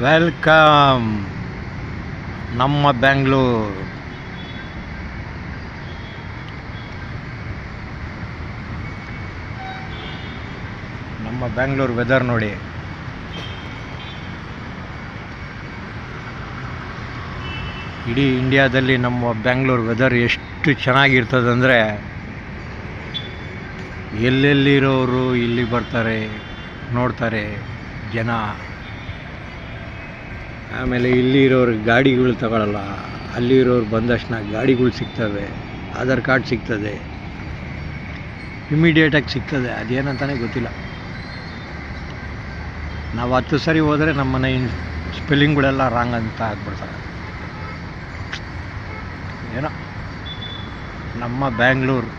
Welcome ನಮ್ಮ ಬೆಂಗಳೂರು. ನಮ್ಮ Bengaluru weather ನೋಡಿ. ಇಡೀ ಇಂಡಿಯಾದಲ್ಲಿ ನಮ್ಮ ಬೆಂಗಳೂರು ವೆದರ್ ಎಷ್ಟು ಚೆನ್ನಾಗಿರ್ತದಂದರೆ, ಎಲ್ಲೆಲ್ಲಿರೋರು ಇಲ್ಲಿ ಬರ್ತಾರೆ, ನೋಡ್ತಾರೆ ಜನ. ಆಮೇಲೆ ಇಲ್ಲಿ ಇರೋರು ಗಾಡಿಗಳು ತಗೊಳ್ಳಲ್ಲ, ಅಲ್ಲಿರೋರು ಬಂದಷ್ಟು ಗಾಡಿಗಳು ಸಿಗ್ತವೆ, ಆಧಾರ್ ಕಾರ್ಡ್ ಸಿಗ್ತದೆ, ಇಮಿಡಿಯೇಟಾಗಿ ಸಿಗ್ತದೆ. ಅದೇನಂತಾನೆ ಗೊತ್ತಿಲ್ಲ. ನಾವು 10 ಸರಿ ಹೋದರೆ ನಮ್ಮ ಮನೆ ಸ್ಪೆಲ್ಲಿಂಗ್ಗಳೆಲ್ಲ ರಾಂಗ್ ಅಂತ ಆಗ್ಬಿಡ್ತಾರೆ. ಏನೋ ನಮ್ಮ ಬ್ಯಾಂಗ್ಳೂರು.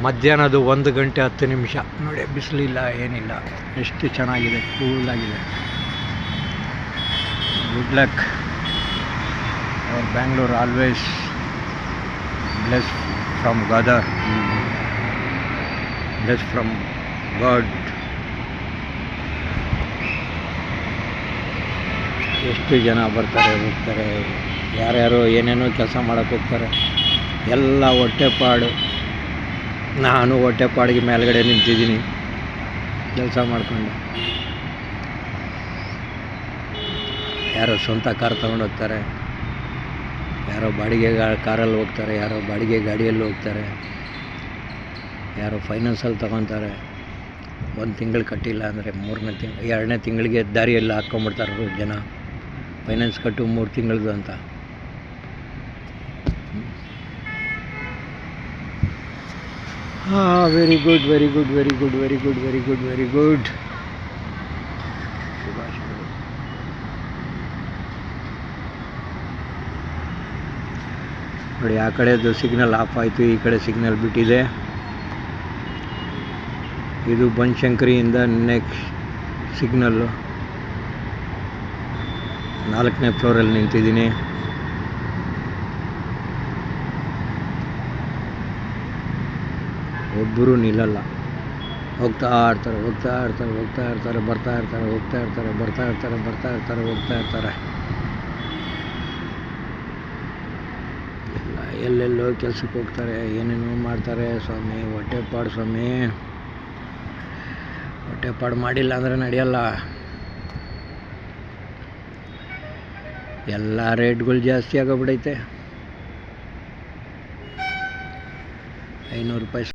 ಮಧ್ಯಾಹ್ನದ 1 ಗಂಟೆ 10 ನಿಮಿಷ ನೋಡಿ, ಬಿಸಿಲಿಲ್ಲ ಏನಿಲ್ಲ, ಎಷ್ಟು ಚೆನ್ನಾಗಿದೆ, ಕೂಲಾಗಿದೆ. Good luck. Our Bangalore always bless from gather, bless from God. ಎಷ್ಟು ಜನ ಬರ್ತಾರೆ ಹೋಗ್ತಾರೆ, ಯಾರ್ಯಾರೋ ಏನೇನೋ ಕೆಲಸ ಮಾಡೋಕ್ಕೆ ಹೋಗ್ತಾರೆ. ಎಲ್ಲ ಹೊಟ್ಟೆಪಾಡು. ನಾನು ಹೊಟ್ಟೆಪಾಡಿಗೆ ಮೇಲ್ಗಡೆ ನಿಂತಿದ್ದೀನಿ ಕೆಲಸ ಮಾಡಿಕೊಂಡು. ಯಾರೋ ಸ್ವಂತ ಕಾರ್ ತೊಗೊಂಡು ಹೋಗ್ತಾರೆ, ಯಾರೋ ಬಾಡಿಗೆ ಕಾರಲ್ಲಿ ಹೋಗ್ತಾರೆ, ಯಾರೋ ಬಾಡಿಗೆ ಗಾಡಿಯಲ್ಲಿ ಹೋಗ್ತಾರೆ, ಯಾರೋ ಫೈನಾನ್ಸಲ್ಲಿ ತೊಗೊತಾರೆ. 1 ತಿಂಗಳು ಕಟ್ಟಿಲ್ಲ ಅಂದರೆ 2ನೇ ತಿಂಗಳಿಗೆ ದಾರಿಯಲ್ಲಿ ಹಾಕ್ಕೊಂಬಿಡ್ತಾರೆ ಜನ. ಫೈನಾನ್ಸ್ ಕಟ್ಟು 3 ತಿಂಗಳದ್ದು ಅಂತ. Very good, very good, very good, very good, very good, very good. ಶುಭಾಶಯಗಳು. ನೋಡಿ, ಆ ಕಡೆದು ಸಿಗ್ನಲ್ ಆಫ್ ಆಯಿತು, ಈ ಕಡೆ ಸಿಗ್ನಲ್ ಬಿಟ್ಟಿದೆ. ಇದು ಬನಶಂಕರಿಯಿಂದ ನೆಕ್ಸ್ಟ್ ಸಿಗ್ನಲ್ಲು. 4ನೇ ಫ್ಲೋರಲ್ಲಿ ನಿಂತಿದ್ದೀನಿ. ಒಬ್ಬರು ನಿಲ್ಲಲ್ಲ, ಹೋಗ್ತಾ ಇರ್ತಾರೆ, ಹೋಗ್ತಾ ಇರ್ತಾರೆ, ಹೋಗ್ತಾ ಇರ್ತಾರೆ, ಬರ್ತಾ ಇರ್ತಾರೆ, ಹೋಗ್ತಾ ಇರ್ತಾರೆ, ಬರ್ತಾ ಇರ್ತಾರೆ, ಬರ್ತಾ ಇರ್ತಾರೆ, ಹೋಗ್ತಾ ಇರ್ತಾರೆ. ಎಲ್ಲೆಲ್ಲೋ ಕೆಲಸಕ್ಕೆ ಹೋಗ್ತಾರೆ, ಏನೇನೋ ಮಾಡ್ತಾರೆ. ಸ್ವಾಮಿ ಹೊಟ್ಟೆಪಾಡು ಸ್ವಾಮಿ, ಹೊಟ್ಟೆಪಾಡು ಮಾಡಿಲ್ಲ ಅಂದರೆ ನಡೆಯಲ್ಲ. ಎಲ್ಲ ರೇಟ್ಗಳು ಜಾಸ್ತಿ ಆಗೋಗ್ಬಿಡೈತೆ. 500 ರೂಪಾಯಿ